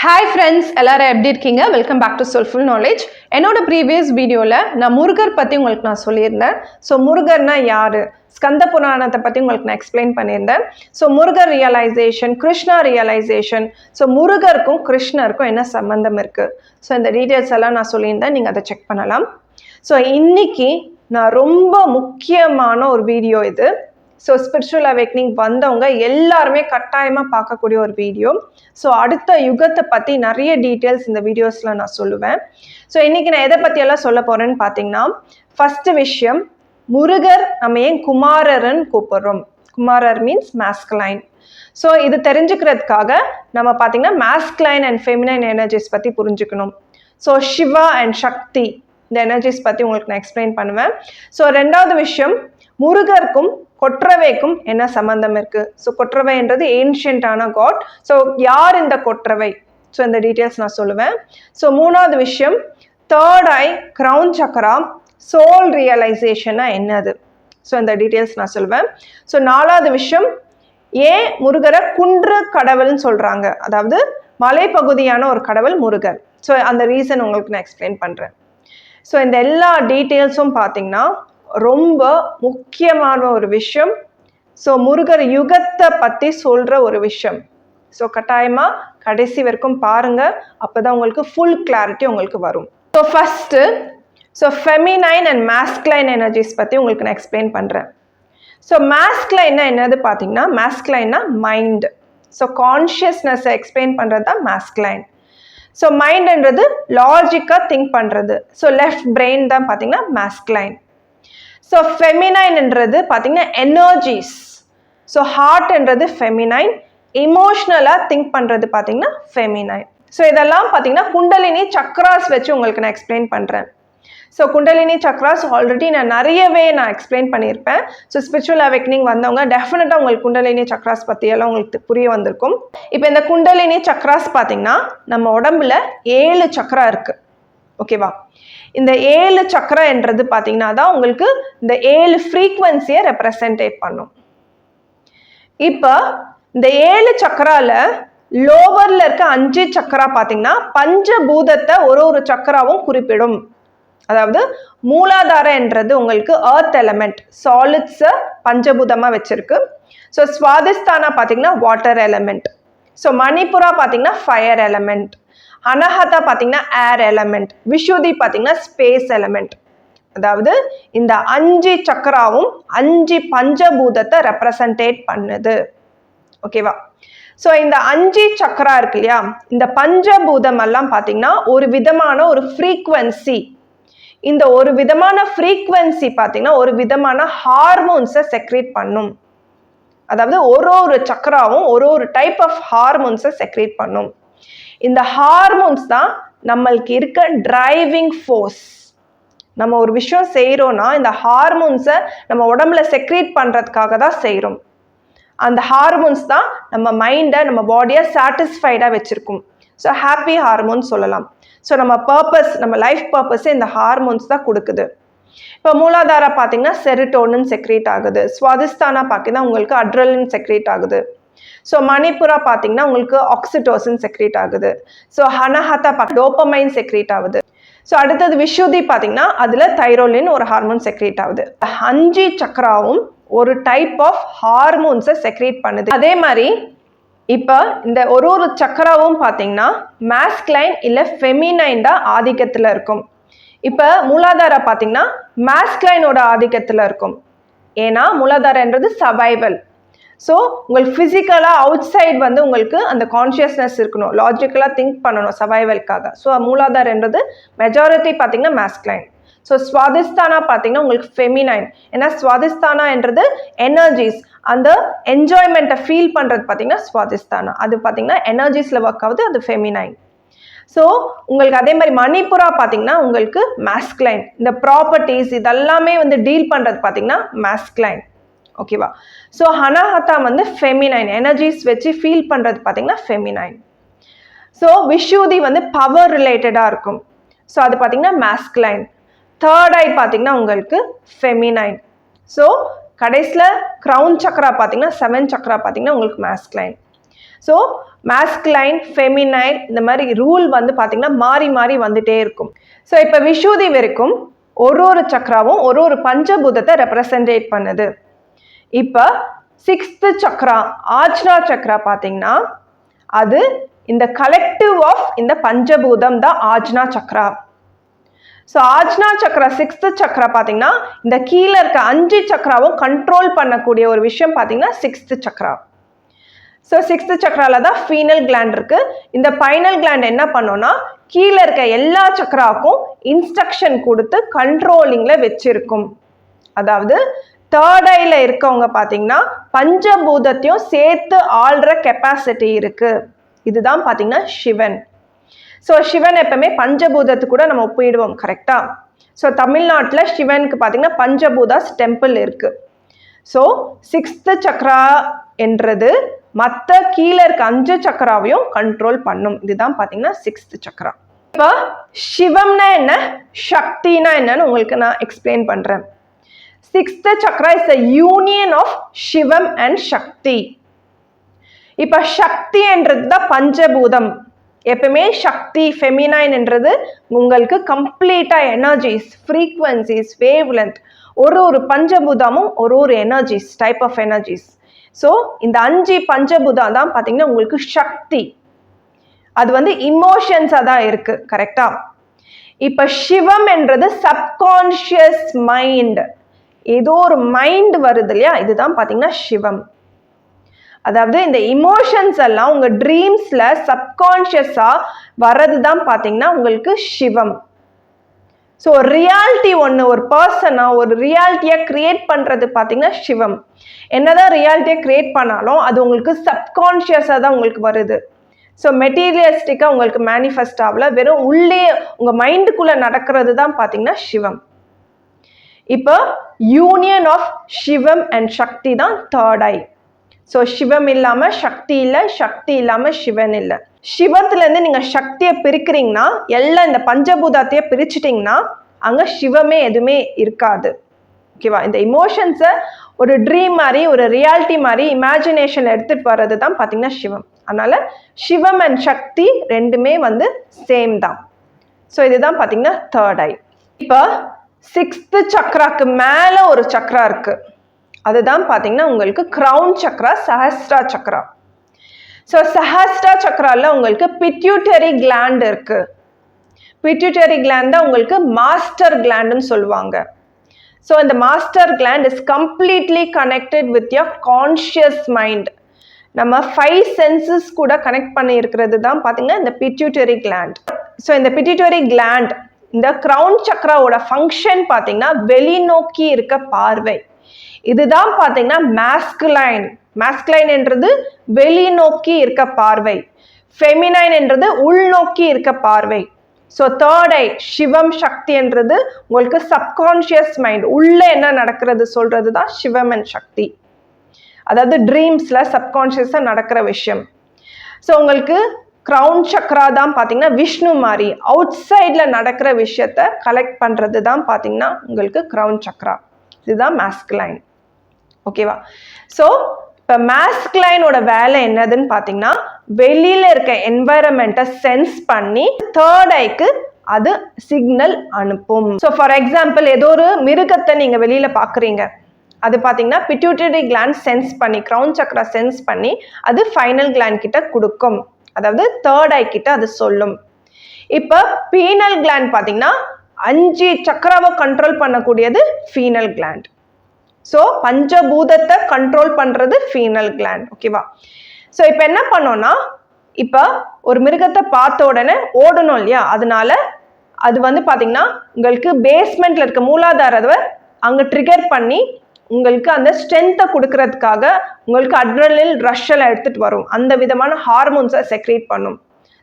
Hi friends, எல்லாரும் எப்படி இருக்கீங்க? Welcome back to Soulful Knowledge. என்னோட ப்ரீவியஸ் வீடியோவில் நான் முருகர் பற்றி உங்களுக்கு நான் சொல்லியிருந்தேன். ஸோ முருகர்னா யார், ஸ்கந்த புராணத்தை பற்றி உங்களுக்கு நான் எக்ஸ்பிளைன் பண்ணியிருந்தேன். So Murugar realisation, Krishna realisation, so முருகருக்கும் கிருஷ்ணருக்கும் என்ன சம்மந்தம் இருக்குது, ஸோ இந்த டீட்டெயில்ஸ் எல்லாம் நான் சொல்லியிருந்தேன். நீங்கள் அதை செக் பண்ணலாம். ஸோ இன்னைக்கு நான் ரொம்ப முக்கியமான ஒரு வீடியோ இது. ஸோ ஸ்பிரிச்சுவல் அவேக்னிங் வந்தவங்க எல்லாருமே கட்டாயமாக பார்க்கக்கூடிய ஒரு வீடியோ. ஸோ அடுத்த யுகத்தை பற்றி நிறைய டீட்டெயில்ஸ் இந்த வீடியோஸில் நான் சொல்லுவேன். ஸோ இன்றைக்கி நான் எதை பற்றியெல்லாம் சொல்ல போகிறேன்னு பார்த்தீங்கன்னா, ஃபஸ்ட்டு விஷயம், முருகர் நம்ம ஏன் குமாரர்ன்னு கூப்பிட்றோம். குமாரர் மீன்ஸ் மேஸ்குலைன். ஸோ இது தெரிஞ்சுக்கிறதுக்காக நம்ம பார்த்தீங்கன்னா மேஸ்குலைன் அண்ட் ஃபெமினைன் எனர்ஜிஸ் பற்றி புரிஞ்சுக்கணும். ஸோ சிவா அண்ட் சக்தி இந்த எனர்ஜிஸ் பற்றி உங்களுக்கு நான் எக்ஸ்பிளைன் பண்ணுவேன். ஸோ ரெண்டாவது விஷயம், முருகருக்கும் கொற்றவைக்கும் என்ன சம்பந்தம் இருக்கு. ஸோ கொற்றவைன்றது ஏன்ஷியன்டான காட். ஸோ யார் இந்த கொற்றவை, ஸோ இந்த டீட்டெயில்ஸ் நான் சொல்லுவேன். ஸோ மூணாவது விஷயம், தேர்ட் ஐ, கிரவுன் சக்கரா, சோல் ரியலைசேஷனா என்னது, ஸோ இந்த டீட்டெயில்ஸ் நான் சொல்லுவேன். ஸோ நாலாவது விஷயம், ஏன் முருகரை குன்று கடவுள்னு சொல்றாங்க, அதாவது மலைப்பகுதியான ஒரு கடவுள் முருகர். ஸோ அந்த ரீசன் உங்களுக்கு நான் எக்ஸ்பிளைன் பண்றேன். ஸோ இந்த எல்லா டீட்டெயில்ஸும் பார்த்தீங்கன்னா ரொம்ப முக்கியமான ஒரு விஷயம். ஸோ முருகர் யுகத்தை பற்றி சொல்கிற ஒரு விஷயம். ஸோ கட்டாயமாக கடைசி வரைக்கும் பாருங்கள், அப்போ தான் உங்களுக்கு ஃபுல் கிளாரிட்டி உங்களுக்கு வரும். So first, so feminine and masculine energies பற்றி உங்களுக்கு நான் எக்ஸ்பிளைன் பண்ணுறேன். ஸோ மேஸ்குலைன்னா என்னது பார்த்தீங்கன்னா, மேஸ்குலைன்னா மைண்டு. ஸோ கான்ஷியஸ்னஸை எக்ஸ்பிளைன் பண்ணுறது தான் மேஸ்குலைன். ஸோ மைண்டுன்றது லாஜிக்காக திங்க் பண்ணுறது. ஸோ லெஃப்ட் பிரெயின் தான் பார்த்தீங்கன்னா மேஸ்குலைன். ஸோ ஃபெமினைன்ன்றது பார்த்தீங்கன்னா எனர்ஜிஸ். ஸோ ஹார்ட்ன்றது ஃபெமினைன், இமோஷ்னலாக திங்க் பண்ணுறது பார்த்தீங்கன்னா ஃபெமினைன். ஸோ இதெல்லாம் பார்த்தீங்கன்னா குண்டலினி சக்ராஸ் வச்சு உங்களுக்கு நான் எக்ஸ்பிளைன் பண்ணுறேன். ஸோ குண்டலினி சக்ராஸ் ஆல்ரெடி நான் நிறையவே எக்ஸ்பிளைன் பண்ணியிருப்பேன். ஸோ ஸ்பிரிச்சுவல் அவேக்னிங் வந்தவங்க டெஃபினட்டாக உங்களுக்கு குண்டலினி சக்ராஸ் பற்றியெல்லாம் உங்களுக்கு புரிய வந்திருக்கும். இப்போ இந்த குண்டலினி சக்ராஸ் பார்த்தீங்கன்னா நம்ம உடம்புல 7 சக்ரா இருக்குது. ஓகேவா? இந்த 7 சக்ரா என்றது பார்த்தீங்கன்னா தான் உங்களுக்கு இந்த 7 ஃப்ரீக்வன்சியை ரெப்ரசன்டேட் பண்ணும். இப்போ இந்த 7 சக்கரால லோவர்ல இருக்க 5 சக்கரா பார்த்தீங்கன்னா பஞ்சபூதத்தை ஒரு சக்கராவும் குறிப்பிடும். அதாவது மூலாதார என்றது உங்களுக்கு எர்த் எலமெண்ட், சாலிட்ஸை பஞ்சபூதமாக வச்சிருக்கு. ஸோ ஸ்வாதிஸ்தானா பார்த்தீங்கன்னா வாட்டர் எலமெண்ட். ஸோ மணிப்புரா பார்த்தீங்கன்னா ஃபயர் எலமெண்ட். அனஹதா பார்த்தீங்கன்னா ஏர் எலமெண்ட். விஷுதி பார்த்தீங்கன்னா ஸ்பேஸ் எலமெண்ட். அதாவது இந்த 5 சக்கராவும் 5 பஞ்சபூதத்தை ரெப்ரசன்டேட் பண்ணுது. ஓகேவா? ஸோ இந்த 5 சக்கரா இருக்கு இல்லையா, இந்த பஞ்சபூதம் எல்லாம் பார்த்தீங்கன்னா ஒரு விதமான ஒரு ஃப்ரீக்வன்சி. இந்த ஒரு விதமான ஃப்ரீக்வன்சி பார்த்தீங்கன்னா ஒரு விதமான ஹார்மோன்ஸை செக்ரேட் பண்ணும். அதாவது ஒரு சக்கராவும் ஒரு டைப் ஆஃப் ஹார்மோன்ஸை செக்ரேட் பண்ணும். இந்த ஹார்மோன்ஸ் தான் நம்மளுக்கு இருக்க டிரைவிங் ஃபோர்ஸ். நம்ம ஒரு விஷயம் செய்கிறோன்னா இந்த ஹார்மோன்ஸை நம்ம உடம்புல செக்ரேட் பண்ணுறதுக்காக தான் செய்கிறோம். அந்த ஹார்மோன்ஸ் தான் நம்ம மைண்டை, நம்ம பாடியை சாட்டிஸ்ஃபைடாக வச்சுருக்கும். ஸோ ஹாப்பி ஹார்மோன்ஸ் சொல்லலாம். ஸோ நம்ம பர்பஸ், நம்ம லைஃப் பர்பஸே இந்த ஹார்மோன்ஸ் தான் கொடுக்குது. இப்போ மூலாதாரா பார்த்தீங்கன்னா செரிட்டோனின் செக்ரேட் ஆகுது. ஸ்வாதிஸ்தானா பார்த்தீங்கன்னா உங்களுக்கு அட்ரலின் செக்ரேட் ஆகுது. ஸோ மணிப்புரா பார்த்தீங்கன்னா உங்களுக்கு ஆக்சிடோசின் செக்ரேட் ஆகுது. ஸோ அனஹதா டோபமைன் செக்ரேட் ஆகுது. ஸோ அடுத்தது விஷுதி பார்த்தீங்கன்னா அதில் தைரோலின் ஒரு ஹார்மோன் செக்ரேட் ஆகுது. 5 சக்கராவும் ஒரு டைப் ஆஃப் ஹார்மோன்ஸை செக்ரேட் பண்ணுது. அதே மாதிரி இப்போ இந்த ஒரு சக்கராவும் பார்த்தீங்கன்னா மேஸ்குலைன் இல்லை ஃபெமினைன் தான் ஆதிக்கத்தில் இருக்கும். இப்போ மூலாதாரா பார்த்தீங்கன்னா மேஸ்குலைனோட ஆதிக்கத்தில் இருக்கும். ஏன்னா மூலாதாரன்றது சர்வைவல். ஸோ உங்களுக்கு ஃபிசிக்கலாக அவுட் சைட் வந்து உங்களுக்கு அந்த கான்ஷியஸ்னஸ் இருக்கணும், லாஜிக்கலாக திங்க் பண்ணணும் சர்வைவல்காக. ஸோ மூலாதாரன்றது மெஜாரிட்டி பார்த்தீங்கன்னா மேஸ்குலைன். ஸோ ஸ்வாதிஸ்தானா பார்த்தீங்கன்னா உங்களுக்கு ஃபெமினைன். ஏன்னா ஸ்வாதிஸ்தானா என்றது எனர்ஜிஸ், அந்த என்ஜாய்மெண்ட்டை ஃபீல் பண்ணுறது பார்த்தீங்கன்னா ஸ்வாதிஸ்தானா. அது பார்த்தீங்கன்னா எனர்ஜிஸில் ஒர்க் ஆகுது, அது ஃபெமினைன். ஸோ உங்களுக்கு அதே மாதிரி மணிப்புரா பார்த்தீங்கன்னா உங்களுக்கு மேஸ்குலைன். இந்த ப்ராப்பர்ட்டிஸ் இதெல்லாமே வந்து டீல் பண்ணுறது பார்த்தீங்கன்னா மேஸ்குலைன். ஓகேவா? ஸோ அனஹதா வந்து ஃபெமினைன், எனர்ஜிஸ் வச்சு ஃபீல் பண்ணுறது பார்த்தீங்கன்னா ஃபெமினைன். ஸோ விஷுதி வந்து பவர் ரிலேட்டடாக இருக்கும். ஸோ அது பார்த்தீங்கன்னா மேஸ்குலைன். தேர்ட் ஐ பார்த்தீங்கன்னா உங்களுக்கு ஃபெமினைன். ஸோ கடைசியில் கிரவுன் சக்கரா பார்த்தீங்கன்னா 7 சக்கரா பார்த்தீங்கன்னா உங்களுக்கு மேஸ்குலைன். ஸோ மேஸ்குலைன் ஃபெமினைன் இந்த மாதிரி ரூல் வந்து பார்த்தீங்கன்னா மாறி மாறி வந்துட்டே இருக்கும். ஸோ இப்போ விஷுதி வரைக்கும் ஒரு சக்ராவும் ஒரு பஞ்சபூதத்தை ரெப்ரசன்டேட் பண்ணுது. இப்போ 6th சக்ரா ஆஜ்னா சக்ரா பார்த்தீங்கன்னா அது இந்த கலெக்டிவ் ஆஃப் இந்த பஞ்சபூதம் தான் ஆஜ்னா சக்ரா. ஸோ ஆஜ்னா சக்ரா 6th சக்ரா பார்த்தீங்கன்னா இந்த கீழே இருக்க 5 சக்ராவும் கண்ட்ரோல் பண்ணக்கூடிய ஒரு விஷயம் பார்த்தீங்கன்னா 6th சக்ரா. ஸோ 6th சக்ரால தான் ஃபீனல் கிளாண்ட் இருக்கு. இந்த பைனல் கிளாண்ட் என்ன பண்ணோம்னா கீழே இருக்க எல்லா சக்ராவுக்கும் இன்ஸ்ட்ரக்ஷன் கொடுத்து கண்ட்ரோலிங்ல வச்சிருக்கும். அதாவது தேர்ட் ஐல இருக்கவங்க பார்த்தீங்கன்னா பஞ்சபூதத்தையும் சேர்த்து ஆள்ற கெப்பாசிட்டி இருக்கு. இதுதான் பார்த்தீங்கன்னா சிவன். ஸோ சிவன் எப்பவுமே பஞ்சபூதத்து கூட நம்ம ஒப்பிடுவோம், கரெக்டா? ஸோ தமிழ்நாட்டில் சிவனுக்கு பார்த்தீங்கன்னா பஞ்சபூதாஸ் டெம்பிள் இருக்கு. ஸோ 6th சக்ரா என்றது மற்ற கீழே இருக்க 5 சக்ராவையும் கண்ட்ரோல் பண்ணும். இதுதான் பார்த்தீங்கன்னா 6th சக்ரா. இப்போ சிவம்னா என்ன, சக்தினா என்னன்னு உங்களுக்கு நான் எக்ஸ்பிளைன் பண்றேன். 6th chakra is the union of Shivam and Shakti. இப்போ சக்தி என்றது தான் பஞ்சபூதம். எப்பவுமே சக்தி ஃபெமினைன் என்றது உங்களுக்கு கம்ப்ளீட்டா எனர்ஜிஸ், ஃப்ரீக்வன்சிஸ், வேவ் லென்த், ஒரு பஞ்சபூதமும் ஒரு energies, type of energies. So இந்த 5 பஞ்சபூதம் தான் பார்த்தீங்கன்னா உங்களுக்கு சக்தி. அது வந்து இமோஷன்ஸாக தான் இருக்கு, கரெக்டா? இப்போ சிவம் என்றது சப்கான்ஷியஸ் மைண்ட். ஏதோ ஒரு மைண்ட் வருது இல்லையா, இதுதான் பார்த்தீங்கன்னா சிவம். அதாவது இந்த இமோஷன்ஸ் எல்லாம் உங்க ட்ரீம்ஸ்ல சப்கான்ஷியஸா வர்றது தான் பார்த்தீங்கன்னா உங்களுக்கு சிவம். ஸோ ரியாலிட்டி ஒன்று, ஒரு பர்சனா ஒரு ரியாலிட்டியை கிரியேட் பண்றது பார்த்தீங்கன்னா சிவம். என்னதான் ரியாலிட்டியை கிரியேட் பண்ணாலும் அது உங்களுக்கு சப்கான்ஷியஸாக தான் உங்களுக்கு வருது. ஸோ மெட்டீரியலிஸ்டிக்காக உங்களுக்கு மேனிஃபெஸ்ட் ஆகல, வெறும் உள்ளே உங்க மைண்டுக்குள்ள நடக்கிறது தான் பார்த்தீங்கன்னா சிவம். இப்போ யூனியன் ஆஃப் சிவம் அண்ட் சக்தி தான் தேர்ட் ஐ. ஸோ சிவம் இல்லாம சக்தி இல்லை, சக்தி இல்லாம சிவன் இல்லை. சிவத்துல இருந்து நீங்க சக்தியை பிரிக்கிறீங்கன்னா, எல்லாம் இந்த பஞ்சபூதத்தையே பிரிச்சுட்டீங்கன்னா அங்க சிவமே எதுவுமே இருக்காது. ஓகேவா? இந்த இமோஷன்ஸை ஒரு ட்ரீம் மாதிரி, ஒரு ரியாலிட்டி மாதிரி இமேஜினேஷன் எடுத்துட்டு வர்றது தான் பார்த்தீங்கன்னா சிவம். அதனால சிவம் அண்ட் சக்தி ரெண்டுமே வந்து சேம் தான். ஸோ இதுதான் பார்த்தீங்கன்னா தேர்ட் ஐ. இப்போ 6th சக்ராக்கு மேல ஒரு சக்ரா இருக்கு. அதுதான் பார்த்தீங்கன்னா உங்களுக்கு கிரவுன் சக்ரா, சஹஸ்ரா சக்ரா. ஸோ சஹஸ்ரா சக்ரால உங்களுக்கு பிட்யூட்டரி கிளாண்ட் இருக்கு. பிட்யூட்டரி கிளாண்ட் தான் உங்களுக்கு மாஸ்டர் கிளாண்டுன்னு சொல்லுவாங்க. ஸோ இந்த master gland is completely connected with your conscious mind. நம்ம 5 சென்சஸ் கூட கனெக்ட் பண்ணி இருக்கிறது தான் பார்த்தீங்கன்னா இந்த பிட்யூட்டரி கிளாண்ட். ஸோ இந்த பிட்யூட்டரி கிளாண்ட், இந்த கிரவுன் சக்ராவோட ஃபங்க்ஷன் பார்த்தீங்கன்னா வெளிநோக்கி இருக்க பார்வை. இதுதான் பார்த்தீங்கன்னா மேஸ்குலைன். மேஸ்குலைன் என்றது வெளிநோக்கி இருக்க பார்வை, ஃபெமினைன் என்றது உள்நோக்கி இருக்க பார்வை. ஸோ தேர்ட் ஐ சிவம் சக்தி என்றது உங்களுக்கு சப்கான்ஷியஸ் மைண்ட், உள்ள என்ன நடக்கிறது சொல்றது தான் சிவம் அண்ட் சக்தி. அதாவது ட்ரீம்ஸ்ல சப்கான்ஷியஸா நடக்கிற விஷயம். ஸோ உங்களுக்கு கிரவுன் சக்ரா தான் பார்த்தீங்கன்னா விஷ்ணு மாதிரி அவுட் சைட்ல நடக்கிற விஷயத்த கலெக்ட் பண்றது தான் பார்த்தீங்கன்னா உங்களுக்கு கிரவுன் சக்ரா. இதுதான் மேஸ்குலைன். ஓகேவா? ஸோ இப்போ மேஸ்குலைனோட வேலை என்னதுன்னு பார்த்தீங்கன்னா வெளியில இருக்க என்வாயரன்மெண்ட்டை சென்ஸ் பண்ணி தேர்ட் ஐக்கு அது சிக்னல் அனுப்பும். ஸோ ஃபார் எக்ஸாம்பிள் ஏதோ ஒரு மிருகத்தை நீங்க வெளியில பாக்குறீங்க, அது பார்த்தீங்கன்னா பிட்யூட்டரி கிளாண்ட் சென்ஸ் பண்ணி, கிரவுன் சக்ரா சென்ஸ் பண்ணி அது ஃபைனல் கிளாண்ட் கிட்ட கொடுக்கும். அதாவது தேர்ட் ஐ கிட்ட அது சொல்லும். இப்போ பீனல் கிளாண்ட் பார்த்தீங்கன்னா 5 சக்ராவை கண்ட்ரோல் பண்ணக்கூடியது ஃபீனல் கிளாண்ட். ஸோ பஞ்சபூதத்தை கண்ட்ரோல் பண்றது ஃபீனல் கிளாண்ட். ஓகேவா? ஸோ இப்போ என்ன பண்ணோம்னா, இப்போ ஒரு மிருகத்தை பார்த்த உடனே ஓடணும் இல்லையா, அதனால அது வந்து பார்த்தீங்கன்னா உங்களுக்கு பேஸ்மெண்ட்ல இருக்க மூலாதாரத்தை அங்கே ட்ரிகர் பண்ணி உங்களுக்கு அந்த ஸ்ட்ரென்த்தை கொடுக்கறதுக்காக உங்களுக்கு அட்ரினலின் ரஷ்ஷெல்லாம் எடுத்துட்டு வரும். அந்த விதமான ஹார்மோன்ஸை செக்ரேட் பண்ணும்.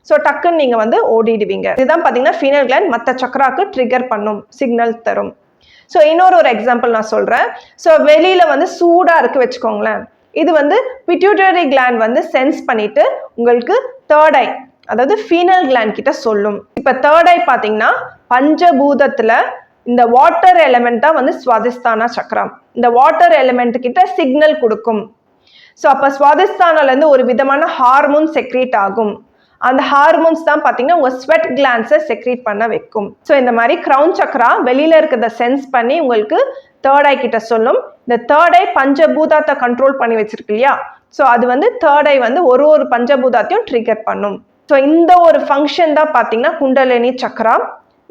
ஸோ டக்குன்னு நீங்கள் வந்து ஓடிடுவீங்க. இதுதான் பார்த்தீங்கன்னா ஃபீனல் கிளாண்ட் மற்ற சக்ராக்கு ட்ரிகர் பண்ணும், சிக்னல் தரும். ஸோ இன்னொரு எக்ஸாம்பிள் நான் சொல்கிறேன். ஸோ வெளியில் வந்து சூடாக இருக்கு வச்சுக்கோங்களேன், இது வந்து பிட்யூட்டரி கிளாண்ட் வந்து சென்ஸ் பண்ணிட்டு உங்களுக்கு தேர்ட் ஐ, அதாவது ஃபீனல் கிளாண்ட் கிட்ட சொல்லும். இப்போ தேர்ட் ஐ பார்த்தீங்கன்னா பஞ்சபூதத்தில் இந்த வாட்டர் எலிமெண்ட் தான் வந்து ஸ்வாதிஷ்டான சக்கரம். இந்த வாட்டர் எலிமெண்ட் கிட்ட சிக்னல் கொடுக்கும். ஸோ அப்போ சுவாதிஷ்டானாலேருந்து ஒரு விதமான ஹார்மோன் செக்ரேட் ஆகும். அந்த ஹார்மோன்ஸ் தான் பார்த்தீங்கன்னா உங்கள் ஸ்வெட் கிளான்ஸை செக்ரேட் பண்ண வைக்கும். ஸோ இந்த மாதிரி கிரவுன் சக்ரா வெளியில் இருக்கிறத சென்ஸ் பண்ணி உங்களுக்கு தேர்ட் ஐ கிட்ட சொல்லும். இந்த தேர்ட் ஐ பஞ்சபூதத்தை கண்ட்ரோல் பண்ணி வச்சிருக்கு இல்லையா, ஸோ அது வந்து தேர்ட் ஐ வந்து ஒரு பஞ்சபூதத்தையும் ட்ரிகர் பண்ணும். ஸோ இந்த ஒரு ஃபங்க்ஷன் தான் பார்த்தீங்கன்னா குண்டலினி சக்ரா.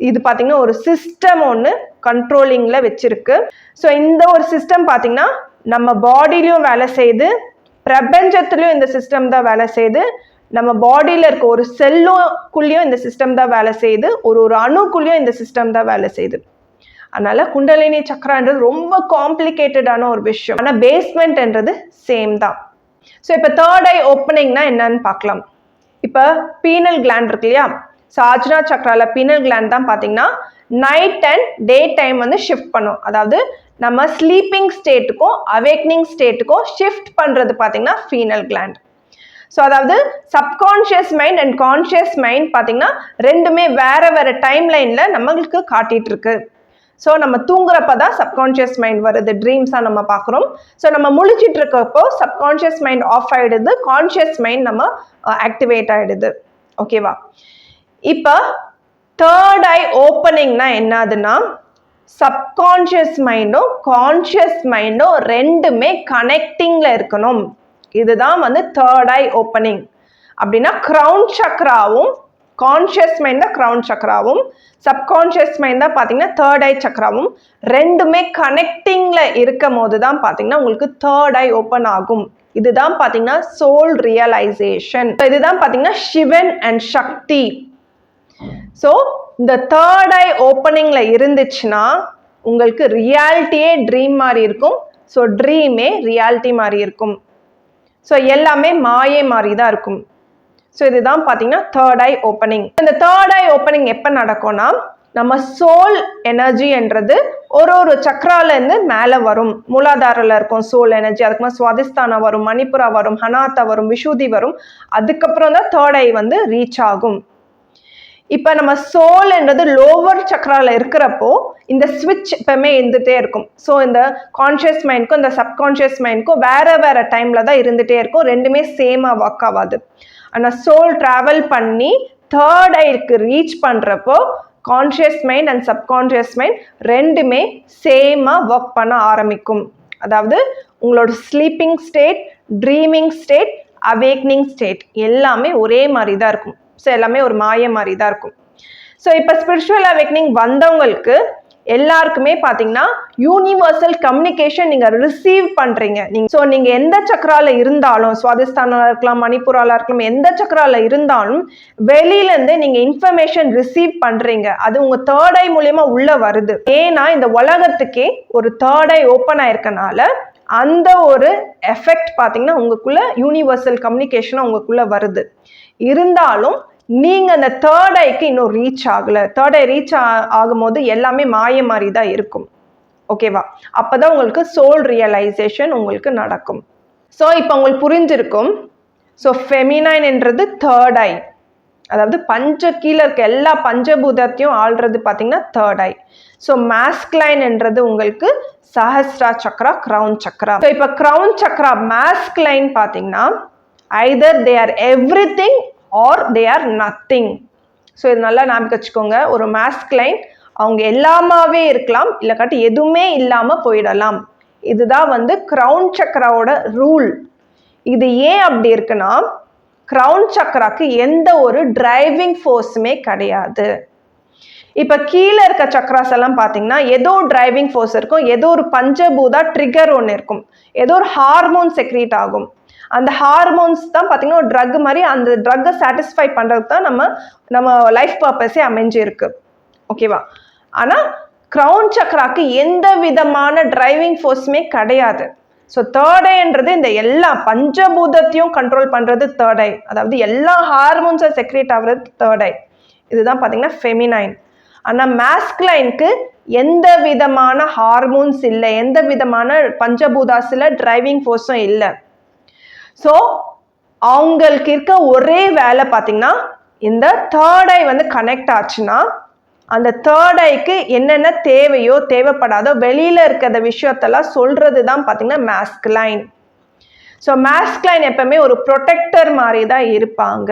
இது பார்த்தீங்கன்னா ஒரு சிஸ்டம் ஒன்று கண்ட்ரோலிங்கில் வச்சிருக்கு. ஸோ இந்த ஒரு சிஸ்டம் பார்த்தீங்கன்னா நம்ம பாடியிலையும் வேலை செய்யுது, பிரபஞ்சத்துலேயும் இந்த சிஸ்டம் தான் வேலை செய்யுது, நம்ம பாடியில் இருக்க ஒரு செல்லுக்குள்ளேயும் இந்த சிஸ்டம் தான் வேலை செய்யுது, ஒரு அணுக்குள்ளேயும் இந்த சிஸ்டம் தான் வேலை செய்யுது. அதனால குண்டலினி சக்ரான்றது ரொம்ப காம்ப்ளிகேட்டடான ஒரு விஷயம். ஆனால் பேஸ்மெண்ட்ன்றது சேம் தான். ஸோ இப்போ தேர்ட் ஐ ஓப்பனிங்னா என்னன்னு பார்க்கலாம். இப்போ பீனல் கிளாண்ட் இருக்கு இல்லையா, ஸோ ஆஜ்னா சக்ரால பீனல் கிளாண்ட் தான் பார்த்தீங்கன்னா நைட் அண்ட் டே டைம் வந்து ஷிஃப்ட் பண்ணும். அதாவது நம்ம ஸ்லீப்பிங் ஸ்டேட்டுக்கும் அவேக்னிங் ஸ்டேட்டுக்கும் ஷிஃப்ட் பண்ணுறது பார்த்தீங்கன்னா பீனல் கிளாண்ட். ஸோ அதாவது subconscious mind and conscious mind பார்த்தீங்கன்னா ரெண்டுமே வேற வேற டைம் லைனில் நம்மளுக்கு காட்டிட்டு இருக்கு. ஸோ நம்ம தூங்குறப்ப தான் சப்கான்ஷியஸ் மைண்ட் வருது, ட்ரீம்ஸாக நம்ம பார்க்குறோம். ஸோ நம்ம முழிச்சிட்டு இருக்கப்போ சப்கான்ஷியஸ் மைண்ட் ஆஃப் ஆகிடுது, கான்ஷியஸ் மைண்ட் நம்ம ஆக்டிவேட் ஆகிடுது. ஓகேவா? இப்போ தேர்ட் ஐ ஓப்பனிங்னா என்னதுன்னா சப்கான்ஷியஸ் மைண்டும் கான்ஷியஸ் மைண்டும் ரெண்டுமே கனெக்டிங்ல இருக்கணும். இதுதான் வந்து தேர்ட் ஐ ஓப்பனிங். அப்படின்னா கிரவுன் சக்ராவும் கான்ஷியஸ் மைண்ட் தான் கிரவுன் சக்ராவும், சப்கான்ஷியஸ் மைண்ட் தான் பார்த்தீங்கன்னா தேர்ட் ஐ சக்ராவும் ரெண்டுமே கனெக்டிங்ல இருக்கும் போது தான் பார்த்தீங்கன்னா உங்களுக்கு தேர்ட் ஐ ஓப்பன் ஆகும். இதுதான் பார்த்தீங்கன்னா சோல் ரியலைசேஷன். இதுதான் பார்த்தீங்கன்னா சிவன் அண்ட் சக்தி. ஸோ இந்த தேர்ட் ஐ ஓப்பனிங்ல இருந்துச்சுன்னா உங்களுக்கு ரியாலிட்டியே ட்ரீம் மாதிரி இருக்கும். ஸோ ட்ரீமே ரியாலிட்டி மாதிரி இருக்கும். ஸோ எல்லாமே மாயை மாதிரி தான் இருக்கும். ஸோ இதுதான் பார்த்தீங்கன்னா தேர்ட் ஐ ஓப்பனிங். இந்த தேர்ட் ஐ ஓப்பனிங் எப்போ நடக்கும்னா நம்ம சோல் எனர்ஜின்றது ஒரு சக்ராலேருந்து மேலே வரும். மூலாதாரில் இருக்கும் சோல் எனர்ஜி, அதுக்கு சுவாதிஷ்டானா வரும், மணிப்புரா வரும், ஹனாத்தா வரும், விஷுதி வரும். அதுக்கப்புறம் தான் தேர்ட் ஐ வந்து ரீச் ஆகும். இப்போ நம்ம சோல்ன்றது லோவர் சக்ரால இருக்கிறப்போ இந்த ஸ்விட்ச் எப்பவுமே இருந்துகிட்டே இருக்கும். ஸோ இந்த கான்ஷியஸ் மைண்ட்க்கும் இந்த சப்கான்ஷியஸ் மைண்ட்க்கும் வேற வேற டைம்ல தான் இருந்துகிட்டே இருக்கும். ரெண்டுமே சேமாக ஒர்க் ஆகாது. ஆனால் சோல் ட்ராவல் பண்ணி தேர்ட் ஐக்கு ரீச் பண்ணுறப்போ conscious mind and subconscious mind ரெண்டுமே சேமாக ஒர்க் பண்ண ஆரம்பிக்கும். அதாவது உங்களோட sleeping state, dreaming state, awakening state எல்லாமே ஒரே மாதிரி தான் இருக்கும். ஸோ எல்லாமே ஒரு மாய மாதிரி தான் இருக்கும். ஸோ இப்போ ஸ்பிரிச்சுவல் அவேக்னிங் வந்தவங்களுக்கு எல்லாருக்குமே பார்த்தீங்கன்னா யூனிவர்சல் கம்யூனிகேஷன் நீங்கள் ரிசீவ் பண்ணுறீங்க. ஸோ நீங்கள் எந்த சக்கரால இருந்தாலும், சுவாதிஷ்டானால இருக்கலாம், மணிப்பூரால இருக்கலாம், எந்த சக்கரால இருந்தாலும் வெளியிலேருந்து நீங்கள் இன்ஃபர்மேஷன் ரிசீவ் பண்ணுறீங்க. அது உங்கள் தேர்ட் ஐ மூலயமா உள்ளே வருது. ஏன்னா இந்த உலகத்துக்கே ஒரு தேர்ட் ஐ ஓப்பன் ஆயிருக்கனால அந்த ஒரு எஃபெக்ட் பார்த்தீங்கன்னா உங்களுக்குள்ள யூனிவர்சல் கம்யூனிகேஷனாக உங்களுக்குள்ள வருது. இருந்தாலும் நீங்க அந்த தேர்ட் ஐக்கு இன்னும் ரீச் ஆகல. தேர்ட் ஐ ரீச் ஆகும்போது எல்லாமே மாய மாதிரி தான் இருக்கும். ஓகேவா? அப்பதான் உங்களுக்கு சோல் ரியலைசேஷன் உங்களுக்கு நடக்கும். ஸோ இப்போ உங்களுக்கு புரிஞ்சிருக்கும். ஸோ ஃபெமினைன்ன்றது தேர்ட் ஐ, அதாவது கீழே இருக்க எல்லா பஞ்சபூதத்தையும் ஆள்றது பார்த்தீங்கன்னா தேர்ட் ஐ. ஸோ மாஸ்குலைன்ன்றது உங்களுக்கு சஹஸ்ரா சக்ரா, கிரவுன் சக்ரா. ஸோ இப்போ கிரவுன் சக்ரா மாஸ்குலைன் பார்த்தீங்கன்னா either they are everything or they are nothing. So இது நல்லா ஞாபகம் வச்சுக்கோங்க. ஒரு மாஸ்குலைன் அவங்க எல்லாமாவே இருக்கலாம், இல்லைக்காட்டி எதுவுமே இல்லாமல் போயிடலாம். இதுதான் வந்து கிரவுன் சக்ராவோட ரூல். இது ஏன் அப்படி இருக்குன்னா கிரவுன் சக்ராக்கு எந்த ஒரு டிரைவிங் ஃபோர்ஸுமே கிடையாது. இப்போ கீழே இருக்க சக்ராஸ் எல்லாம் பார்த்தீங்கன்னா ஏதோ டிரைவிங் ஃபோர்ஸ் இருக்கும், ஏதோ ஒரு பஞ்சபூதா ட்ரிகர் ஒன்று இருக்கும், ஏதோ ஒரு ஹார்மோன் செக்ரீட் ஆகும். அந்த ஹார்மோன்ஸ் தான் பார்த்தீங்கன்னா ஒரு ட்ரக் மாதிரி, அந்த ட்ரக்கை சாட்டிஸ்ஃபை பண்ணுறதுக்கு தான் நம்ம லைஃப் பர்பஸே அமைஞ்சிருக்கு. ஓகேவா? ஆனால் கிரவுன் சக்ராக்கு எந்த விதமான டிரைவிங் ஃபோர்ஸுமே கிடையாது. ஸோ தேர்ட் ஐன்றது இந்த எல்லா பஞ்சபூதத்தையும் கண்ட்ரோல் பண்ணுறது தேர்ட் ஐ, அதாவது எல்லா ஹார்மோன்ஸை செக்ரேட் ஆகுறது தேர்ட் ஐ. இதுதான் பார்த்தீங்கன்னா ஃபெமினைன். ஆனால் மாஸ்குலைனுக்கு எந்த விதமான ஹார்மோன்ஸ் இல்லை, எந்த விதமான பஞ்சபூதாஸில் டிரைவிங் ஃபோர்ஸும் இல்லை. ஸோ அவங்களுக்கு இருக்க ஒரே வேலை பார்த்தீங்கன்னா இந்த தேர்ட் ஐ வந்து கனெக்ட் ஆச்சுன்னா அந்த தேர்ட் ஐக்கு என்னென்ன தேவையோ தேவைப்படாதோ வெளியில் இருக்கிற விஷயத்தெல்லாம் சொல்கிறது தான் பார்த்தீங்கன்னா மாஸ்குலைன். ஸோ மேஸ்குலைன் எப்பவுமே ஒரு ப்ரொடெக்டர் மாதிரி தான் இருப்பாங்க.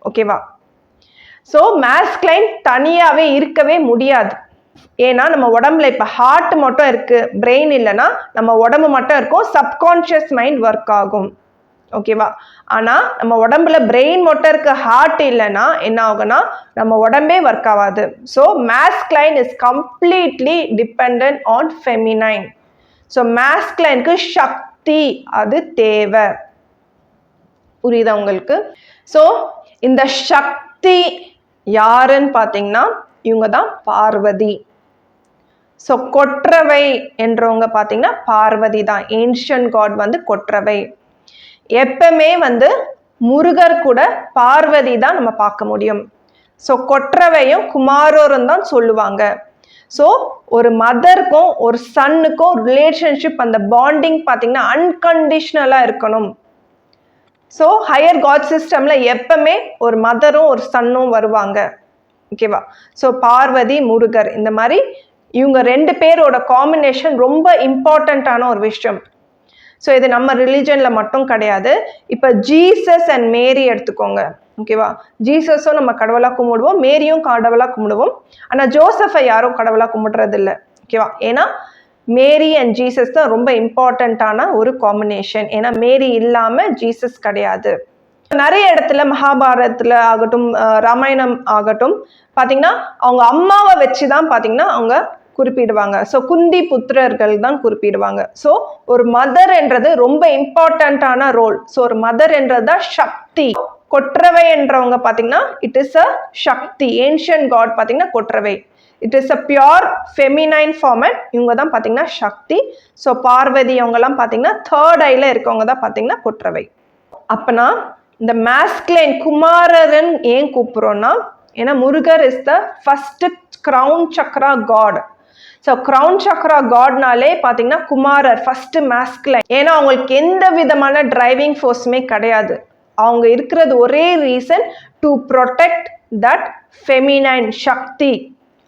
ஓகேவா? ஸோ மேஸ்குலைன் தனியாகவே இருக்கவே முடியாது. ஏன்னா நம்ம உடம்புல இப்போ ஹார்ட் மட்டும் இருக்கு, பிரெயின் இல்லைன்னா நம்ம உடம்பு மட்டும் இருக்கும், சப்கான்ஷியஸ் மைண்ட் ஒர்க் ஆகும். ஓகேவா? ஆனால் நம்ம உடம்புல பிரெயின் மட்டும் இருக்க, ஹார்ட் இல்லைன்னா என்ன ஆகும்னா நம்ம உடம்பே ஒர்க் ஆகாது. So masculine is completely depend on feminine. So மேஸ்குலைனுக்கு சக்தி அது தேவை. புரியுதா உங்களுக்கு? ஸோ இந்த சக்தி யாருன்னு பார்த்தீங்கன்னா இவங்க தான் பார்வதி. ஸோ கொற்றவை என்றவங்க பார்த்தீங்கன்னா பார்வதி தான். ஏன்ஷியன் காட் வந்து கொற்றவை. எப்பவுமே வந்து முருகர் கூட பார்வதி தான் நம்ம பார்க்க முடியும். ஸோ கொற்றவையும் குமாரரும் தான் சொல்லுவாங்க. ஸோ ஒரு மதருக்கும் ஒரு சன்னுக்கும் ரிலேஷன்ஷிப், அந்த பாண்டிங் பார்த்தீங்கன்னா அன்கண்டிஷனலாக இருக்கணும். ஸோ ஹையர் காட் சிஸ்டம்ல எப்பவுமே ஒரு மதரும் ஒரு சன்னும் வருவாங்க. ஓகேவா? ஸோ பார்வதி முருகர் இந்த மாதிரி இவங்க ரெண்டு பேரோட காம்பினேஷன் ரொம்ப இம்பார்ட்டண்ட்டான ஒரு விஷயம். ஸோ இது நம்ம ரிலிஜனில் மட்டும் கிடையாது. இப்போ ஜீசஸ் அண்ட் மேரி எடுத்துக்கோங்க. ஓகேவா? ஜீசஸும் நம்ம கடவுளாக கும்பிடுவோம், மேரியும் கடவுளாக கும்பிடுவோம். ஆனால் ஜோசஃபை யாரும் கடவுளாக கும்பிடுறது இல்லை. ஓகேவா? ஏன்னா மேரி அண்ட் ஜீசஸ் தான் ரொம்ப இம்பார்ட்டண்ட்டான ஒரு காம்பினேஷன். ஏன்னா மேரி இல்லாமல் ஜீசஸ் கிடையாது. நிறைய இடத்துல மகாபாரதத்தில் ஆகட்டும், ராமாயணம் ஆகட்டும் பார்த்தீங்கன்னா அவங்க அம்மாவை வச்சு தான் பார்த்தீங்கன்னா அவங்க குறிப்பிடுவாங்க. ஸோ குந்தி புத்திரர்கள் தான் குறிப்பிடுவாங்க. ஸோ ஒரு மதர் என்றது ரொம்ப இம்பார்ட்டண்ட்டான ரோல். ஸோ ஒரு மதர் என்றது தான் சக்தி. கொற்றவை என்றவங்க பார்த்தீங்கன்னா it is a Shakti. Ancient god பார்த்தீங்கன்னா Korravai. It is a pure feminine format. இவங்க தான் பார்த்தீங்கன்னா சக்தி. ஸோ பார்வதி அவங்கெல்லாம் பார்த்தீங்கன்னா தேர்ட் ஐல இருக்கவங்க தான் பார்த்தீங்கன்னா கொற்றவை. அப்பனா இந்த மேஸ்குலைன் குமாரன் ஏன் கூப்பிடுறோம்னா, ஏன்னா Murugar is the first crown chakra god. So crown chakra காட்னாலே பார்த்தீங்கன்னா குமாரர் ஃபர்ஸ்ட் மேஸ்குலைன். ஏன்னா அவங்களுக்கு எந்த விதமான டிரைவிங் ஃபோர்ஸுமே கிடையாது. அவங்க இருக்கிறது ஒரே reason to protect that feminine Shakti.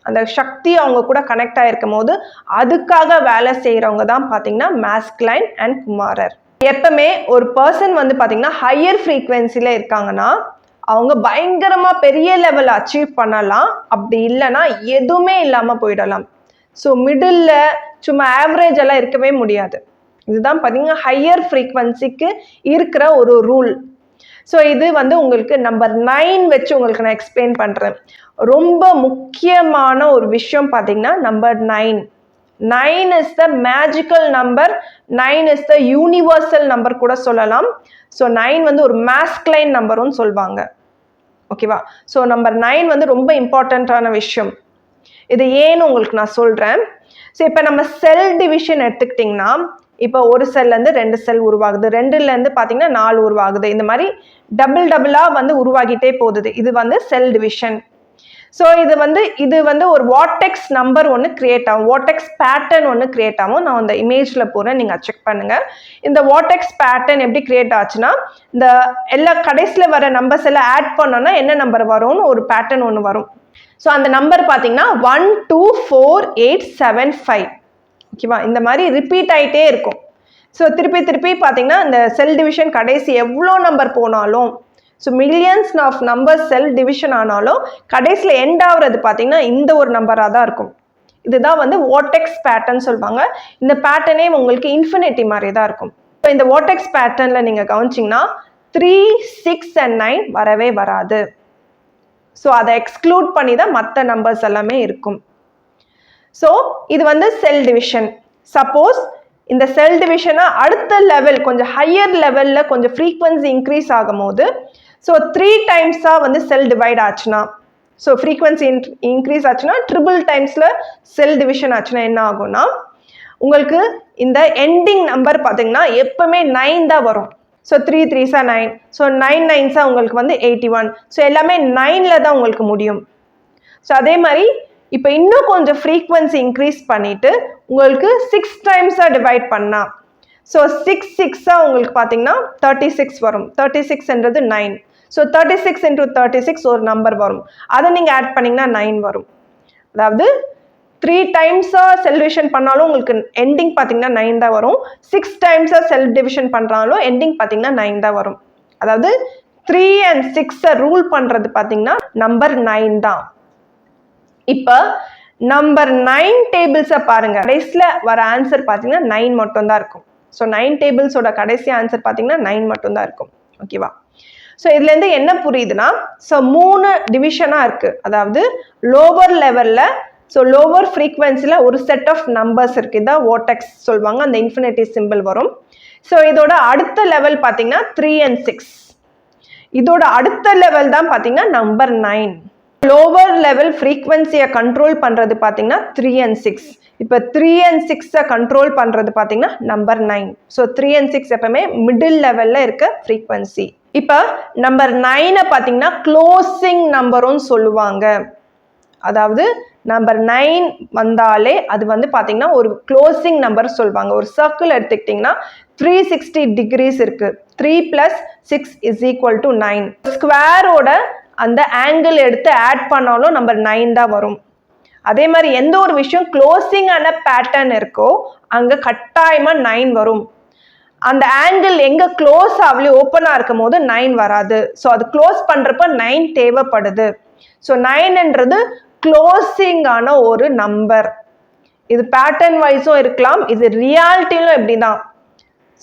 அந்த சக்தி அவங்க கூட கனெக்ட் ஆகிருக்கும் போது அதுக்காக வேலை செய்கிறவங்க தான் பார்த்தீங்கன்னா மேஸ்குலைன் அண்ட் குமாரர். எப்பவுமே ஒரு பர்சன் வந்து பார்த்தீங்கன்னா ஹையர் ஃப்ரீக்வன்சியில் இருக்காங்கன்னா அவங்க பயங்கரமாக பெரிய லெவல் அச்சீவ் பண்ணலாம். அப்படி இல்லைன்னா எதுவுமே இல்லாமல் போயிடலாம். ஸோ மிடில் சும்மா ஆவரேஜ் எல்லாம் இருக்கவே முடியாது. இதுதான் பார்த்தீங்கன்னா ஹையர் ஃப்ரீக்வன்சிக்கு இருக்கிற ஒரு ரூல். ஸோ இது வந்து உங்களுக்கு நம்பர் 9 வச்சு உங்களுக்கு நான் எக்ஸ்பிளைன் பண்ணுறேன். ரொம்ப முக்கியமான ஒரு விஷயம் பார்த்தீங்கன்னா number 9. 9 is the magical number. 9 is the universal number கூட சொல்லலாம். ஸோ 9 வந்து ஒரு மேஸ்குலைன் நம்பரும் சொல்லுவாங்க. ஓகேவா? ஸோ நம்பர் 9 வந்து ரொம்ப இம்பார்ட்டண்ட்டான விஷயம். இது ஏன்னு உங்களுக்கு நான் சொல்கிறேன். ஸோ இப்போ நம்ம செல் டிவிஷன் எடுத்துக்கிட்டிங்கன்னா இப்போ ஒரு செல்லேருந்து 2 செல் உருவாகுது, 2லேருந்து பார்த்தீங்கன்னா 4 உருவாகுது. இந்த மாதிரி டபுளாக வந்து உருவாகிட்டே போகுது. இது வந்து செல் டிவிஷன். ஸோ இது வந்து ஒரு வார்டெக்ஸ் நம்பர் ஒன்று கிரியேட் ஆகும், வார்டெக்ஸ் பேட்டர்ன் ஒன்று கிரியேட் ஆகும். நான் அந்த இமேஜில் போகிறேன், நீங்கள் செக் பண்ணுங்கள். இந்த வார்டெக்ஸ் பேட்டர்ன் எப்படி கிரியேட் ஆச்சுன்னா, இந்த எல்லா கடைசியில் வர நம்பர்ஸ் எல்லாம் ஆட் பண்ணோன்னா என்ன நம்பர் வரும்னு ஒரு பேட்டர்ன் ஒன்று வரும். ஸோ அந்த நம்பர் பார்த்தீங்கன்னா 1 2 4 8 7 5. ஓகேவா? இந்த மாதிரி ரிப்பீட் ஆகிட்டே இருக்கும். ஸோ திருப்பி பார்த்தீங்கன்னா இந்த செல் டிவிஷன் கடைசி எவ்வளோ நம்பர் போனாலும், so millions of number cell division ஆனாலும் கடைசியில் எண்ட் ஆகுறது பார்த்தீங்கன்னா இந்த ஒரு நம்பராக தான் இருக்கும். இதுதான் வந்து வார்டெக்ஸ் பேட்டர்ன் சொல்லுவாங்க. இந்த பேட்டர்னே உங்களுக்கு இன்ஃபினிட்டி மாதிரி தான் இருக்கும். இப்போ இந்த வார்டெக்ஸ் பேட்டர்னில் நீங்கள் கவனிச்சிங்கன்னா 3 6 and 9 வரவே வராது. ஸோ அதை எக்ஸ்க்ளூட் பண்ணி தான் மற்ற நம்பர்ஸ் எல்லாமே இருக்கும். ஸோ இது வந்து செல் டிவிஷன். சப்போஸ் இந்த செல் டிவிஷனை அடுத்த லெவல் கொஞ்சம் ஹையர் லெவலில் கொஞ்சம் ஃப்ரீக்வன்சி இன்க்ரீஸ் ஆகும் போது, ஸோ 3 டைம்ஸாக வந்து செல் டிவைட் ஆச்சுன்னா, ஸோ ஃப்ரீக்வன்சி இன்க்ரீஸ் ஆச்சுன்னா ட்ரிபிள் டைம்ஸில் செல் டிவிஷன் ஆச்சுன்னா என்ன ஆகும்னா, உங்களுக்கு இந்த எண்டிங் நம்பர் பார்த்தீங்கன்னா எப்பவுமே 9 தான் வரும். So 3 3s are 9. So 9 9s உங்களுக்கு வந்து 81. ஸோ எல்லாமே 9ல் தான் உங்களுக்கு முடியும். ஸோ அதே மாதிரி இப்போ இன்னும் கொஞ்சம் ஃப்ரீக்வன்சி இன்க்ரீஸ் பண்ணிவிட்டு உங்களுக்கு 6 டைம்ஸாக டிவைட் பண்ணால், ஸோ 6 6 உங்களுக்கு பார்த்தீங்கன்னா 36 வரும். 36ன்றது 9. ஸோ 36 into 36 ஒரு நம்பர் வரும். அதை நீங்கள் ஆட் பண்ணிங்கன்னா 9 வரும். அதாவது 3 டைம்ஸாக செல் டிவிஷன் பண்ணாலும் உங்களுக்கு எண்டிங் பார்த்தீங்கன்னா 9 தான் வரும். 6 டைம்ஸாக செல் டிவிஷன் பண்ணுறாலும் எண்டிங் பார்த்தீங்கன்னா 9 தான் வரும். அதாவது 3 and 6 ரூல் பண்ணுறது பார்த்தீங்கன்னா நம்பர் 9 தான். இப்போ நம்பர் 9 டேபிள்ஸை பாருங்க. கடைசியில் வர ஆன்சர் பார்த்தீங்கன்னா 9 மட்டும் தான் இருக்கும். ஸோ 9 டேபிள்ஸோட கடைசி ஆன்சர் பார்த்தீங்கன்னா 9 மட்டும் தான் இருக்கும். ஓகேவா? ஸோ இதுலேருந்து என்ன புரியுதுன்னா, ஸோ 3 டிவிஷனாக இருக்குது. அதாவது லோவர் லெவலில், ஸோ லோவர் ஃப்ரீக்வன்சியில் ஒரு செட் ஆஃப் நம்பர்ஸ் இருக்குது. இதான் வோர்டெக்ஸ் சொல்லுவாங்க, அந்த இன்ஃபினிட்டி சிம்பிள் வரும். ஸோ இதோட அடுத்த லெவல் பார்த்தீங்கன்னா 3 and 6. இதோட அடுத்த லெவல் தான் பார்த்தீங்கன்னா நம்பர் 9. லோவர் லெவல் ஃப்ரீக்வன்சியை கண்ட்ரோல் பண்ணுறது பார்த்தீங்கன்னா 3 and 6. இப்போ 3 and 6 கண்ட்ரோல் பண்ணுறது பார்த்தீங்கன்னா நம்பர் 9. ஸோ 3 and 6 எப்பவுமே மிடில் லெவலில் இருக்க ஃப்ரீக்வன்சி. இப்போ நம்பர் 9 பார்த்தீங்கன்னா க்ளோசிங் நம்பரும் சொல்லுவாங்க. அதாவது நம்பர் 9 வந்தாலே அது வந்து பார்த்தீங்கன்னா ஒரு க்ளோசிங் நம்பர் சொல்லுவாங்க. ஒரு சர்க்கிள் எடுத்துக்கிட்டிங்கன்னா 360 டிகிரிஸ் இருக்கு. 3 + 6 = 9. ஸ்கொயரோட அந்த ஆங்கிள் எடுத்து ஆட் பண்ணாலும் நம்பர் 9 தான் வரும். அதே மாதிரி எந்த ஒரு விஷயம் க்ளோசிங்கான பேட்டர்ன் இருக்கோ அங்கே கட்டாயமாக 9 வரும். அந்த ஆங்கிள் எங்கே க்ளோஸ் ஆகலி ஓப்பனாக இருக்கும் போது 9 வராது. ஸோ அது க்ளோஸ் பண்ணுறப்ப 9 தேவைப்படுது. ஸோ 9ன்றது க்ளோசிங்கான ஒரு நம்பர். இது பேட்டர்ன் வைஸும் இருக்கலாம், இது ரியாலிட்டியிலும் எப்படி தான்.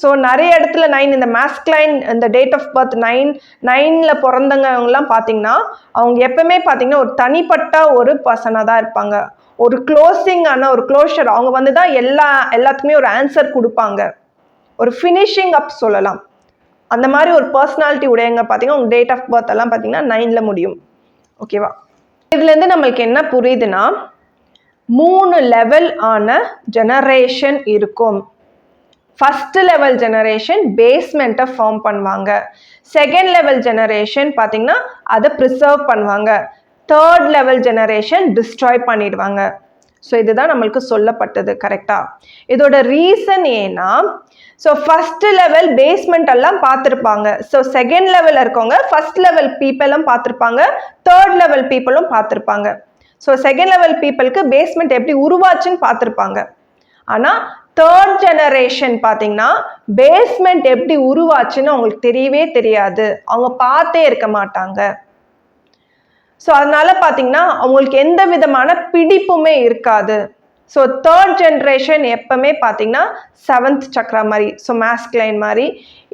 ஸோ நிறைய இடத்துல 9 இந்த மாஸ்க்லைன், இந்த டேட் ஆஃப் பர்த் 9ல் பிறந்தவங்கலாம் பார்த்தீங்கன்னா அவங்க எப்பவுமே பார்த்தீங்கன்னா ஒரு தனிப்பட்ட ஒரு பர்சனாக தான் இருப்பாங்க. ஒரு க்ளோசிங்கான ஒரு க்ளோஷர், அவங்க வந்து தான் எல்லாத்துக்குமே ஒரு ஆன்சர் கொடுப்பாங்க. ஒரு ஃபினிஷிங் அப் சொல்லலாம். அந்த மாதிரி ஒரு பர்சனாலிட்டி உடையவங்க பார்த்தீங்கன்னா உங்கள் டேட் ஆஃப் பர்த் எல்லாம் பார்த்தீங்கன்னா 9ல் முடியும். ஓகேவா? இதுலேருந்து நம்மளுக்கு என்ன புரியுதுன்னா 3 லெவல் ஆன ஜெனரேஷன் இருக்கும். ஃபர்ஸ்ட் லெவல் ஜெனரேஷன் பேஸ்மெண்ட்டை ஃபார்ம் பண்ணுவாங்க. செகண்ட் லெவல் ஜெனரேஷன் பார்த்தீங்கன்னா அதை ப்ரிசர்வ் பண்ணுவாங்க. தேர்ட் லெவல் ஜெனரேஷன் டிஸ்ட்ராய் பண்ணிடுவாங்க. ஸோ இதுதான் நம்மளுக்கு சொல்லப்பட்டது. கரெக்டாக? இதோட ரீசன் ஏன்னா, ஸோ ஃபர்ஸ்ட் லெவல் பேஸ்மெண்ட் எல்லாம் பார்த்துருப்பாங்க. ஸோ செகண்ட் லெவலில் இருக்கவங்க ஃபர்ஸ்ட் லெவல் பீப்புளும் பார்த்துருப்பாங்க, தேர்ட் லெவல் பீப்புளும் பார்த்துருப்பாங்க. ஸோ செகண்ட் லெவல் பீப்புளுக்கு பேஸ்மெண்ட் எப்படி உருவாச்சுன்னு பார்த்துருப்பாங்க. ஆனால் தேர்ட் ஜெனரேஷன் பார்த்தீங்கன்னா பேஸ்மெண்ட் எப்படி உருவாச்சுன்னு அவங்களுக்கு தெரியவே தெரியாது, அவங்க பார்த்தே இருக்க மாட்டாங்க. ஸோ அதனால பார்த்தீங்கன்னா அவங்களுக்கு எந்த விதமான பிடிப்புமே இருக்காது. ஸோ தேர்ட் ஜென்ரேஷன் எப்பவுமே பார்த்தீங்கன்னா 7th சக்ரா மாதிரி, ஸோ மாஸ்க்லைன் மாதிரி.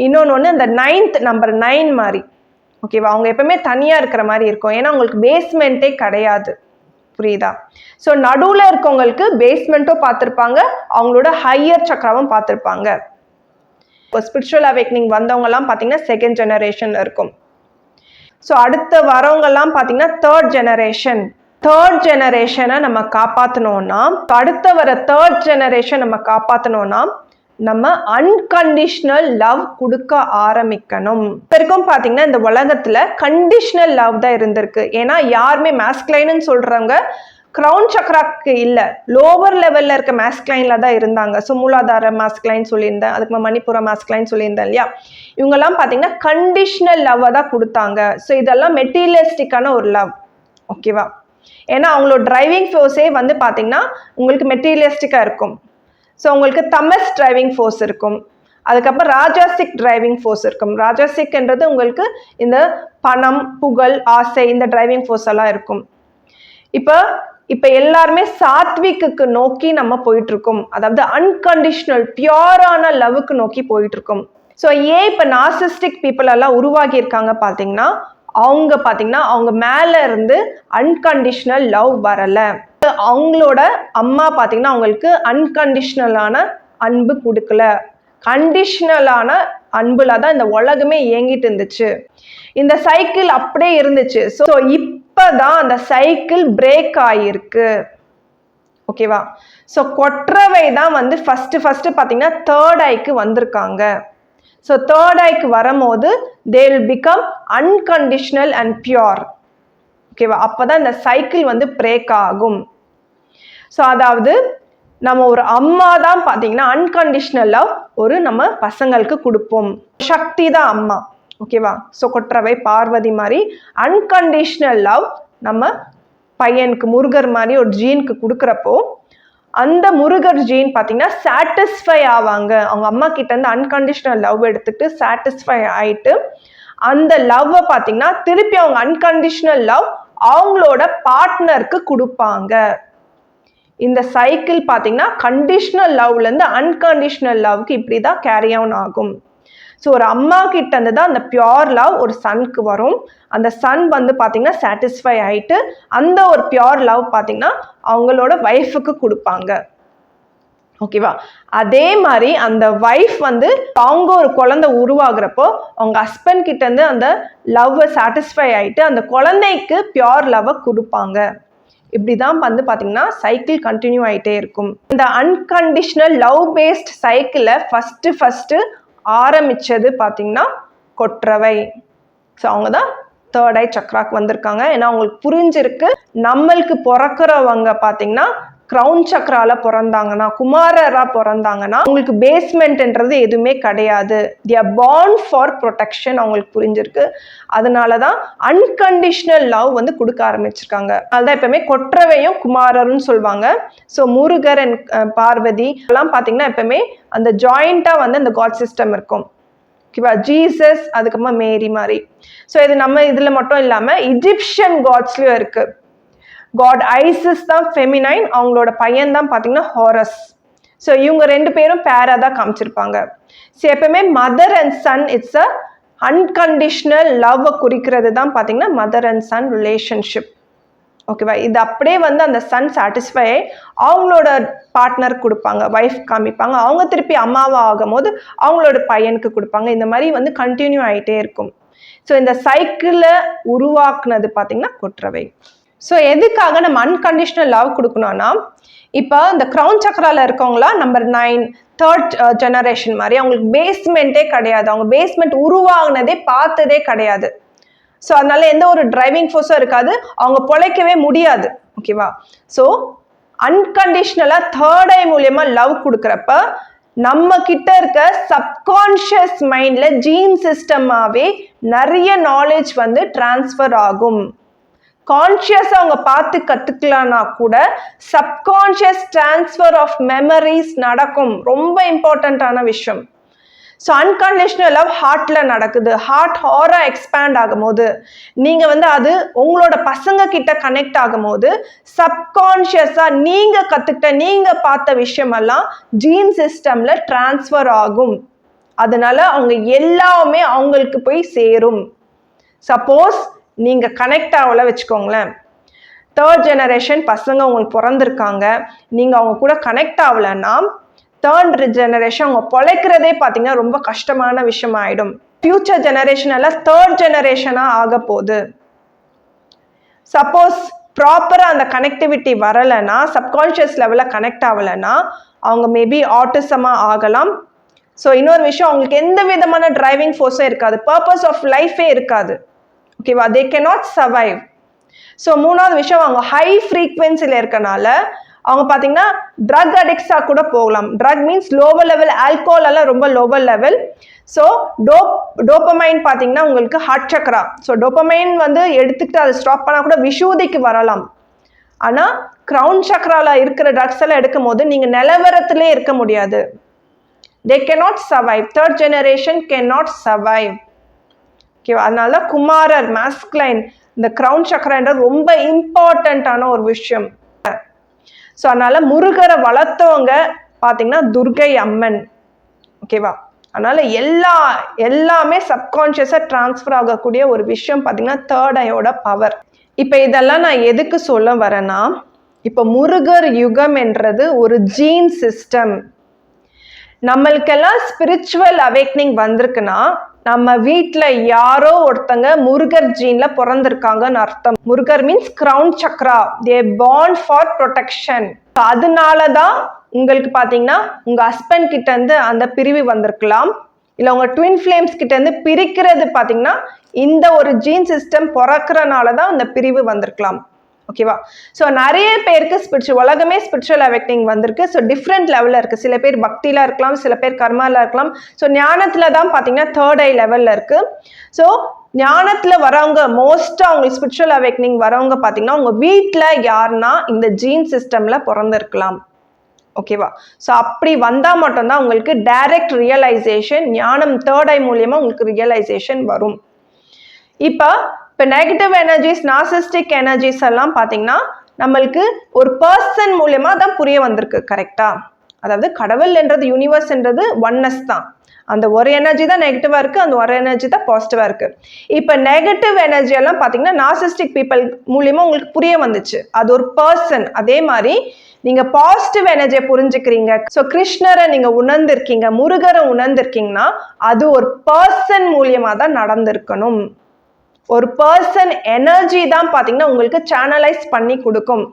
இன்னொன்று இந்த 9th நம்பர் 9 மாதிரி. ஓகேவா? அவங்க எப்பவுமே தனியாக இருக்கிற மாதிரி இருக்கும். ஏன்னா அவங்களுக்கு பேஸ்மெண்ட்டே கிடையாது. புரியுதா? ஸோ நடுவில் இருக்கவங்களுக்கு பேஸ்மெண்ட்டும் பார்த்துருப்பாங்க, அவங்களோட ஹையர் சக்ராவும் பார்த்துருப்பாங்க. இப்போ ஸ்பிரிச்சுவல் அவேக்னிங் வந்தவங்கலாம் பார்த்தீங்கன்னா செகண்ட் ஜெனரேஷன் இருக்கும். ஸோ அடுத்த வரவங்கெல்லாம் பார்த்தீங்கன்னா தேர்ட் ஜெனரேஷன். தேர்ட் ஜெனரேஷனை நம்ம காப்பாற்றணும்னா, அடுத்த வர தேர்ட் ஜெனரேஷன் நம்ம காப்பாற்றணும்னா நம்ம அன்கண்டிஷனல் லவ் கொடுக்க ஆரம்பிக்கணும். இப்போக்கும் பார்த்தீங்கன்னா இந்த உலகத்தில் கண்டிஷனல் லவ் தான் இருந்திருக்கு. ஏன்னா யாருமே மாஸ்க்லைன்னு சொல்கிறவங்க கிரவுன் சக்ராக்கு இல்லை, லோவர் லெவலில் இருக்க மாஸ்க்லைனில் தான் இருந்தாங்க. ஸோ மூலாதார மாஸ்க்லைன் சொல்லியிருந்தேன், அதுக்கு மணிப்புர மாஸ்க்லைன் சொல்லியிருந்தேன் இல்லையா. இவங்கெல்லாம் பார்த்தீங்கன்னா கண்டிஷனல் லவ்வை தான் கொடுத்தாங்க. ஸோ இதெல்லாம் மெட்டீரியலிஸ்டிக்கான ஒரு லவ். ஓகேவா? ஏன்னா அவங்களோட டிரைவிங் ஃபோர்ஸே வந்து பார்த்தீங்கன்னா உங்களுக்கு மெட்டீரியலிஸ்டிக்காக இருக்கும். ஸோ உங்களுக்கு தமஸ் டிரைவிங் ஃபோர்ஸ் இருக்கும், அதுக்கப்புறம் ராஜாசிக் டிரைவிங் ஃபோர்ஸ் இருக்கும். ராஜாசிக்ன்றது உங்களுக்கு இந்த பணம், புகழ், ஆசை, இந்த டிரைவிங் ஃபோர்ஸ் எல்லாம் இருக்கும். இப்போ எல்லாருமே சாத்விக்கு நோக்கி நம்ம போயிட்டு இருக்கோம். அதாவது அன்கண்டிஷனல் பியூரான லவ்வுக்கு நோக்கி போயிட்டு இருக்கோம். ஸோ ஏன் இப்போ நார்சிஸ்டிக் பீப்புள் எல்லாம் உருவாகி இருக்காங்க பார்த்தீங்கன்னா, அவங்க மேல இருந்து அன்கண்டிஷனல் லவ் வரல. அவங்களோட அம்மா பார்த்தீங்கன்னா அவங்களுக்கு அன்கண்டிஷனலான அன்பு கொடுக்கல. கண்டிஷனலான அன்புல தான் இந்த உலகமே இயங்கிட்டு இருந்துச்சு. இந்த சைக்கிள் அப்படியே இருந்துச்சு. ஸோ இப்பதான் அந்த சைக்கிள் பிரேக் ஆகிருக்கு. ஓகேவா? ஸோ கொற்றவை தான் வந்து ஃபர்ஸ்ட் பார்த்தீங்கன்னா தேர்ட் ஐக்கு வந்திருக்காங்க. ஸோ தேர்ட் ஐக்கு வரும்போது they will become unconditional and pure. ஓகேவா? அப்போதான் இந்த சைக்கிள் வந்து பிரேக் ஆகும். ஸோ அதாவது நம்ம ஒரு அம்மா தான் பார்த்தீங்கன்னா அன்கண்டிஷனல் லவ் ஒரு நம்ம பசங்களுக்கு கொடுப்போம். சக்தி தான் அம்மா. ஓகேவா? ஸோ கொற்றவை பார்வதி மாதிரி அன்கண்டிஷனல் லவ் நம்ம பையனுக்கு முருகர் மாதிரி ஒரு ஜீனுக்கு கொடுக்குறப்போ அந்த முருகர் ஜீன் பார்த்தீங்கன்னா சாட்டிஸ்ஃபை ஆவாங்க. அவங்க அம்மா கிட்ட இருந்து அன்கண்டிஷனல் லவ் எடுத்துட்டு சாட்டிஸ்ஃபை ஆயிட்டு அந்த லவ்வை பார்த்தீங்கன்னா திருப்பி அவங்க அன்கண்டிஷனல் லவ் அவங்களோட பார்ட்னருக்கு கொடுப்பாங்க. இந்த சைக்கிள் பார்த்தீங்கன்னா கண்டிஷனல் லவ்லேருந்து அன்கண்டிஷனல் லவ்க்கு இப்படி தான் கேரி ஆன் ஆகும். ஸோ ஒரு அம்மா கிட்ட இருந்து தான் அந்த பியோர் லவ் ஒரு சனுக்கு வரும். அந்த சன் வந்து பார்த்தீங்கன்னா சாட்டிஸ்ஃபை ஆகிட்டு அந்த ஒரு பியோர் லவ் பார்த்தீங்கன்னா அவங்களோட ஒய்ஃபுக்கு கொடுப்பாங்க. ஓகேவா? அதே மாதிரி அந்த ஒய்ஃப் வந்து அவங்க ஒரு குழந்தை உருவாகிறப்போ அவங்க ஹஸ்பண்ட் கிட்ட இருந்து அந்த லவ்வை சாட்டிஸ்ஃபை ஆகிட்டு அந்த குழந்தைக்கு பியோர் லவ்வை கொடுப்பாங்க. இப்படிதான் வந்து பார்த்தீங்கன்னா சைக்கிள் கண்டினியூ ஆகிட்டே இருக்கும். இந்த அன்கண்டிஷனல் லவ் பேஸ்ட் சைக்கிளை ஃபஸ்ட்டு ஆரம்பிச்சது பார்த்தீங்கன்னா கொற்றவை. ஸோ அவங்க தான் தேர்ட் ஐ சக்ராக்கு வந்திருக்காங்க. ஏன்னா அவங்களுக்கு புரிஞ்சிருக்கு நம்மளுக்கு பிறக்கிறவங்க பார்த்தீங்கன்னா கிரவுன் சக்ரால பிறந்தாங்கன்னா குமாரரா பிறந்தாங்கன்னா அவங்களுக்கு பேஸ்மெண்ட்ன்றது எதுவுமே கிடையாது. They are born for protection அவங்களுக்கு புரிஞ்சிருக்கு. அதனால தான் அன்கண்டிஷனல் லவ் வந்து கொடுக்க ஆரம்பிச்சிருக்காங்க. அதுதான் எப்பவுமே கொற்றவையும் குமாரர்னு சொல்லுவாங்க. ஸோ முருகர் அண்ட் பார்வதி எல்லாம் பார்த்தீங்கன்னா எப்பவுமே அந்த ஜாயிண்டாக வந்து அந்த காட் சிஸ்டம் இருக்கும். ஓகேவா? ஜீசஸ் அதுக்கப்புறமா மேரி மாதிரி. ஸோ இது நம்ம இதில் மட்டும் இல்லாமல் இஜிப்சியன் காட்ஸ்லையும் இருக்குது. காட் ஐசிஸ் தான் ஃபெமினைன், அவங்களோட பையன் தான் பார்த்தீங்கன்னா ஹாரஸ். ஸோ இவங்க ரெண்டு பேரும் பேராக தான் காமிச்சிருப்பாங்க. ஸோ எப்பவுமே mother and son it's a unconditional லவ்வை குறிக்கிறது தான் பார்த்தீங்கன்னா மதர் அண்ட் சன் ரிலேஷன்ஷிப். ஓகேவா? இது அப்படியே வந்து அந்த சன் சாட்டிஸ்ஃபை அவங்களோட பார்ட்னர் கொடுப்பாங்க, ஒய்ஃப் காமிப்பாங்க, அவங்க திருப்பி அம்மாவா ஆகும் போது அவங்களோட பையனுக்கு கொடுப்பாங்க. இந்த மாதிரி வந்து கண்டினியூ ஆகிட்டே இருக்கும். ஸோ இந்த சைக்கிளை உருவாக்குனது பார்த்தீங்கன்னா கொற்றவை. ஸோ எதுக்காக நம்ம அன்கண்டிஷனல் லவ் கொடுக்கணும்னா இப்போ இந்த கிரவுன் சக்கரால இருக்கவங்களா நம்பர் 9 தேர்ட் ஜெனரேஷன் மாதிரி அவங்களுக்கு பேஸ்மெண்ட்டே கிடையாது. அவங்க பேஸ்மெண்ட் உருவாகினதே பார்த்ததே கிடையாது. ஸோ அதனால எந்த ஒரு டிரைவிங் ஃபோர்ஸும் இருக்காது, அவங்க பொழைக்கவே முடியாது. ஓகேவா? ஸோ அன்கண்டிஷனலாக தேர்ட் ஐ மூலியமா லவ் கொடுக்குறப்ப நம்ம கிட்ட இருக்க சப்கான்ஷியஸ் மைண்ட்ல ஜீன் சிஸ்டமாவே நிறைய நாலேஜ் வந்து டிரான்ஸ்ஃபர் ஆகும். கான்ஷியஸாக அவங்க பார்த்து கற்றுக்கலான்னா கூட சப்கான்ஷியஸ் டிரான்ஸ்ஃபர் ஆஃப் மெமரிஸ் நடக்கும். ரொம்ப இம்பார்ட்டண்ட்டான விஷயம். ஸோ அன்கண்டிஷனல் லவ் ஹார்ட்டில் நடக்குது. ஹார்ட் ஹாரா எக்ஸ்பேண்ட் ஆகும் போது நீங்கள் வந்து அது உங்களோட பசங்க கிட்ட கனெக்ட் ஆகும் போது சப்கான்ஷியஸாக நீங்கள் கற்றுக்கிட்ட நீங்கள் பார்த்த விஷயமெல்லாம் ஜீன் சிஸ்டமில் டிரான்ஸ்ஃபர் ஆகும். அதனால அவங்க எல்லாமே அவங்களுக்கு போய் சேரும். சப்போஸ் நீங்கள் கனெக்ட் ஆகல வச்சுக்கோங்களேன், தேர்ட் ஜெனரேஷன் பசங்க உங்களுக்கு பிறந்திருக்காங்க, நீங்கள் அவங்க கூட கனெக்ட் ஆகலைன்னா தேர்ட் ஜெனரேஷன் அவங்க பொழைக்கிறதே பார்த்தீங்கன்னா ரொம்ப கஷ்டமான விஷயம் ஆகிடும். ஃபியூச்சர் ஜெனரேஷன் எல்லாம் தேர்ட் ஜெனரேஷனாக ஆக போகுது. சப்போஸ் ப்ராப்பராக அந்த கனெக்டிவிட்டி வரலைன்னா, சப்கான்ஷியஸ் லெவலில் கனெக்ட் ஆகலைன்னா அவங்க மேபி ஆட்டிசமாக ஆகலாம். ஸோ இன்னொரு விஷயம், அவங்களுக்கு எந்த விதமான டிரைவிங் ஃபோர்ஸும் இருக்காது, பர்பஸ் ஆஃப் லைஃபே இருக்காது. ஓகேவா? They cannot survive. ஸோ மூணாவது விஷயம், அவங்க ஹை ஃப்ரீக்வன்சியில் இருக்கனால அவங்க பார்த்தீங்கன்னா ட்ரக் அடிக்ட்ஸாக கூட போகலாம். Drug means lower level, alcohol எல்லாம் ரொம்ப லோவர் லெவல். ஸோ டோப்பமைன் பார்த்தீங்கன்னா உங்களுக்கு ஹார்ட் சக்கரா. ஸோ டோப்பமைன் வந்து எடுத்துக்கிட்டு அதை ஸ்டாப் பண்ணால் கூட விஷூதிக்கு வரலாம். ஆனால் கிரவுன் சக்கராவில் இருக்கிற ட்ரக்ஸ் எல்லாம் எடுக்கும் போது நீங்கள் நிலவரத்திலே இருக்க முடியாது. They cannot survive. Third generation cannot survive. ஓகேவா? அதனால குமாரர் மாஸ்குலைன் இந்த கிரவுன் சக்கரன்ற ரொம்ப இம்பார்ட்டண்ட்டான ஒரு விஷயம். ஸோ அதனால முருகரை வளர்த்தவங்க பார்த்தீங்கன்னா துர்கை அம்மன். ஓகேவா? அதனால எல்லாமே சப்கான்ஷியஸாக டிரான்ஸ்ஃபர் ஆகக்கூடிய ஒரு விஷயம் பார்த்தீங்கன்னா தேர்ட் ஐயோட பவர். இப்போ இதெல்லாம் நான் எதுக்கு சொல்ல வரேன்னா, இப்போ முருகர் யுகம் என்றது ஒரு ஜீன் சிஸ்டம். நம்மளுக்கெல்லாம் ஸ்பிரிச்சுவல் அவேக்னிங் வந்திருக்குன்னா நம்ம வீட்டில் யாரோ ஒருத்தங்க முருகர் ஜீன்ல பிறந்திருக்காங்கன்னு அர்த்தம். Murugar means crown chakra. They born for protection. அதனால தான் உங்களுக்கு பார்த்தீங்கன்னா உங்கள் ஹஸ்பண்ட் கிட்ட இருந்து அந்த பிரிவு வந்திருக்கலாம். இல்லை உங்கள் ட்வின் ஃப்ளேம்ஸ் கிட்ட இருந்து பிரிக்கிறது பார்த்தீங்கன்னா இந்த ஒரு ஜீன் சிஸ்டம் பிறக்கிறனால தான் அந்த பிரிவு வந்திருக்கலாம். ஓகேவா? ஸோ நிறைய பேருக்கு உலகமே ஸ்பிரிச்சுவல் அவேக்னிங் வந்திருக்கு. ஸோ டிஃப்ரெண்ட் லெவலில் இருக்குது. சில பேர் பக்தியில் இருக்கலாம், சில பேர் கர்மாவில் இருக்கலாம். ஸோ ஞானத்தில் தான் பார்த்தீங்கன்னா தேர்ட் ஐ லெவலில் இருக்குது. ஸோ ஞானத்தில் வரவங்க மோஸ்ட்டாக அவங்களுக்கு ஸ்பிரிச்சுவல் அவேக்னிங் வரவங்க பார்த்தீங்கன்னா உங்கள் வீட்டில் யாருன்னா இந்த ஜீன் சிஸ்டமில் பிறந்திருக்கலாம். ஓகேவா? ஸோ அப்படி வந்தால் மட்டும்தான் உங்களுக்கு டைரக்ட் ரியலைசேஷன், ஞானம் தேர்ட் ஐ மூலியமாக உங்களுக்கு ரியலைசேஷன் வரும். இப்போ நெகட்டிவ் எனர்ஜிஸ், நார்சிஸ்டிக் எனர்ஜிஸ் எல்லாம் பார்த்தீங்கன்னா நம்மளுக்கு ஒரு பர்சன் மூலியமா தான் புரிய வந்திருக்கு. கரெக்டா? அதாவது கடவுள் என்றது, யூனிவர்ஸ்ன்றது ஒன்னஸ் தான். அந்த ஒரு எனர்ஜி தான் நெகட்டிவா இருக்கு, அந்த ஒரு எனர்ஜி தான் பாசிட்டிவா இருக்கு. இப்போ நெகட்டிவ் எனர்ஜி எல்லாம் பார்த்தீங்கன்னா நார்சிஸ்டிக் பீப்புள் மூலியமா உங்களுக்கு புரிய வந்துச்சு, அது ஒரு பர்சன். அதே மாதிரி நீங்க பாசிட்டிவ் எனர்ஜியை புரிஞ்சுக்கிறீங்க. ஸோ கிருஷ்ணரை நீங்க உணர்ந்திருக்கீங்க, முருகரை உணர்ந்திருக்கீங்கன்னா அது ஒரு பர்சன் மூலியமா தான் நடந்திருக்கணும். ஒரு பர்சன் எனர்ஜி தான் பார்த்தீங்கன்னா உங்களுக்கு சேனலைஸ் பண்ணி கொடுக்கும்.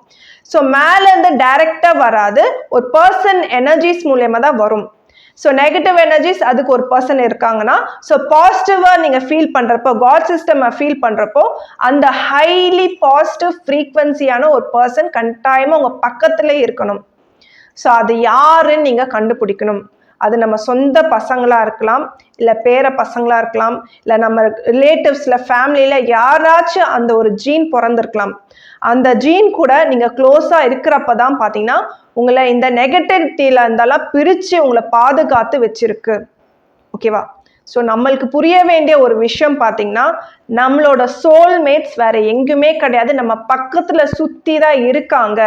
ஸோ மேலேருந்து டைரக்டாக வராது, ஒரு பர்சன் எனர்ஜிஸ் மூலியமா தான் வரும். ஸோ நெகட்டிவ் எனர்ஜிஸ் அதுக்கு ஒரு பர்சன் இருக்காங்கன்னா, ஸோ பாசிட்டிவாக நீங்கள் ஃபீல் பண்ணுறப்போ, காட் சிஸ்டம் ஃபீல் பண்ணுறப்போ அந்த ஹைலி பாசிட்டிவ் ஃப்ரீக்வன்சியான ஒரு பர்சன் கட்டாயமாக உங்கள் பக்கத்துலேயே இருக்கணும். ஸோ அது யாருன்னு நீங்கள் கண்டுபிடிக்கணும். அது நம்ம சொந்த பசங்களாக இருக்கலாம், இல்லை பேர பசங்களாக இருக்கலாம், இல்லை நம்ம ரிலேட்டிவ்ஸில் ஃபேமிலியில் யாராச்சும் அந்த ஒரு ஜீன் பிறந்திருக்கலாம். அந்த ஜீன் கூட நீங்கள் க்ளோஸாக இருக்கிறப்ப தான் பார்த்தீங்கன்னா உங்களை இந்த நெகட்டிவிட்டியில் இருந்தாலும் பிரித்து உங்களை பாதுகாத்து வச்சிருக்கு. ஓகேவா? ஸோ நம்மளுக்கு புரிய வேண்டிய ஒரு விஷயம் பார்த்தீங்கன்னா நம்மளோட சோல்மேட்ஸ் வேற எங்குமே கிடையாது, நம்ம பக்கத்தில் சுற்றி தான் இருக்காங்க.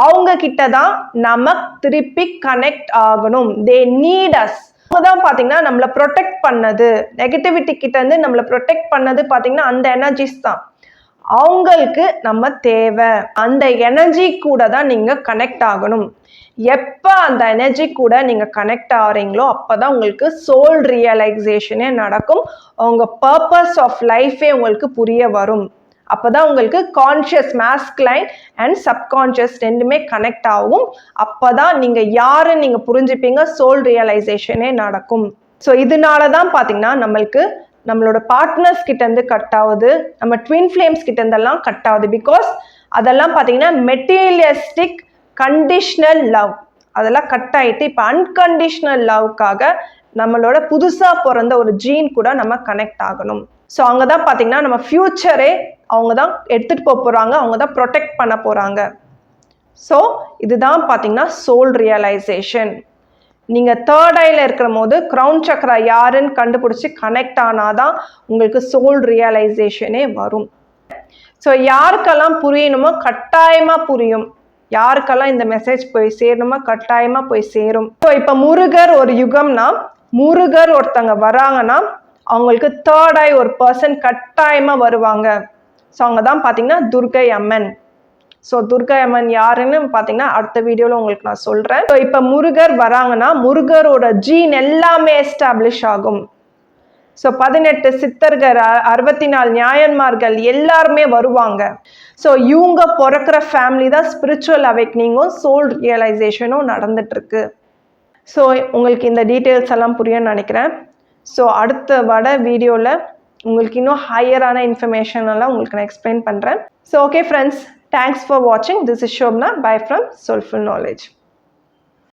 அவங்க கிட்ட தான் நம்ம திருப்பி கனெக்ட் ஆகணும். They need us. அவங்க தான் பார்த்தீங்கன்னா நம்மளை ப்ரொடெக்ட் பண்ணது, நெகட்டிவிட்டி கிட்ட இருந்து நம்மளை ப்ரொடெக்ட் பண்ணது பார்த்தீங்கன்னா அந்த எனர்ஜிஸ் தான். அவங்களுக்கு நம்ம தேவை. அந்த எனர்ஜி கூட தான் நீங்கள் கனெக்ட் ஆகணும். எப்போ அந்த எனர்ஜி கூட நீங்கள் கனெக்ட் ஆகிறீங்களோ அப்போ தான் உங்களுக்கு சோல் ரியலைசேஷனே நடக்கும். உங்கள் பர்பஸ் ஆஃப் லைஃபே உங்களுக்கு புரிய வரும். அப்போதான் உங்களுக்கு கான்ஷியஸ், மாஸ்குலைன் அண்ட் சப்கான்ஷியஸ் ரெண்டுமே கனெக்ட் ஆகும். அப்போதான் நீங்கள் யாருன்னு நீங்கள் புரிஞ்சுப்பீங்க, சோல் ரியலைசேஷனே நடக்கும். ஸோ இதனால தான் பார்த்தீங்கன்னா நம்மளோட பார்ட்னர்ஸ் கிட்டேருந்து கட் ஆகுது, நம்ம ட்வின் ஃப்ளேம்ஸ் கிட்டேருந்தெல்லாம் கட் ஆகுது. பிகாஸ் அதெல்லாம் பார்த்தீங்கன்னா மெட்டீரியலிஸ்டிக் கண்டிஷனல் லவ், அதெல்லாம் கட் ஆகிட்டு இப்போ அன்கண்டிஷனல் லவ்க்காக நம்மளோட புதுசாக பிறந்த ஒரு ஜீன் கூட நம்ம கனெக்ட் ஆகணும். ஸோ அங்கே தான் பார்த்தீங்கன்னா நம்ம ஃப்யூச்சரே அவங்க தான் எடுத்துகிட்டு போக போகிறாங்க, அவங்க தான் ப்ரொடெக்ட் பண்ண போகிறாங்க. ஸோ இதுதான் பார்த்தீங்கன்னா சோல் ரியலைசேஷன். நீங்கள் தேர்ட் ஐயில் இருக்கிற போது க்ரௌன் சக்ரா யாருன்னு கண்டுபிடிச்சி கனெக்ட் ஆனாதான் உங்களுக்கு சோல் ரியலைசேஷனே வரும். ஸோ யாருக்கெல்லாம் புரியணுமோ கட்டாயமாக புரியும், யாருக்கெல்லாம் இந்த மெசேஜ் போய் சேரணுமோ கட்டாயமாக போய் சேரும். ஸோ இப்போ முருகர் ஒரு யுகம்னா, முருகர் ஒருத்தங்க வராங்கன்னா அவங்களுக்கு தேர்ட் ஐ ஒரு பர்சன் கட்டாயமாக வருவாங்க. ஸோ அவங்க தான் பார்த்தீங்கன்னா துர்கை அம்மன். ஸோ துர்கை அம்மன் யாருன்னு பார்த்தீங்கன்னா அடுத்த வீடியோவில் உங்களுக்கு நான் சொல்கிறேன். ஸோ இப்போ முருகர் வராங்கன்னா முருகரோட ஜீன் எல்லாமே எஸ்டாப்ளிஷ் ஆகும். ஸோ 18 சித்தர்கள், 64 நியாயன்மார்கள் எல்லாருமே வருவாங்க. ஸோ இவங்க பிறக்கிற ஃபேமிலி தான் ஸ்பிரிச்சுவல் அவேக்னிங்கும் சோல் ரியலைசேஷனும் நடந்துட்டுருக்கு. ஸோ உங்களுக்கு இந்த டீட்டெயில்ஸ் எல்லாம் புரியும்னு நினைக்கிறேன். ஸோ அடுத்த வர வீடியோவில் உங்களுக்கு இன்னும் ஹையரான இன்ஃபர்மேஷன் எல்லாம் உங்களுக்கு நான் எக்ஸ்பிளைன் பண்ணுறேன். So okay friends, thanks for வாட்சிங். This is Shobna. Bye from Soulful Knowledge.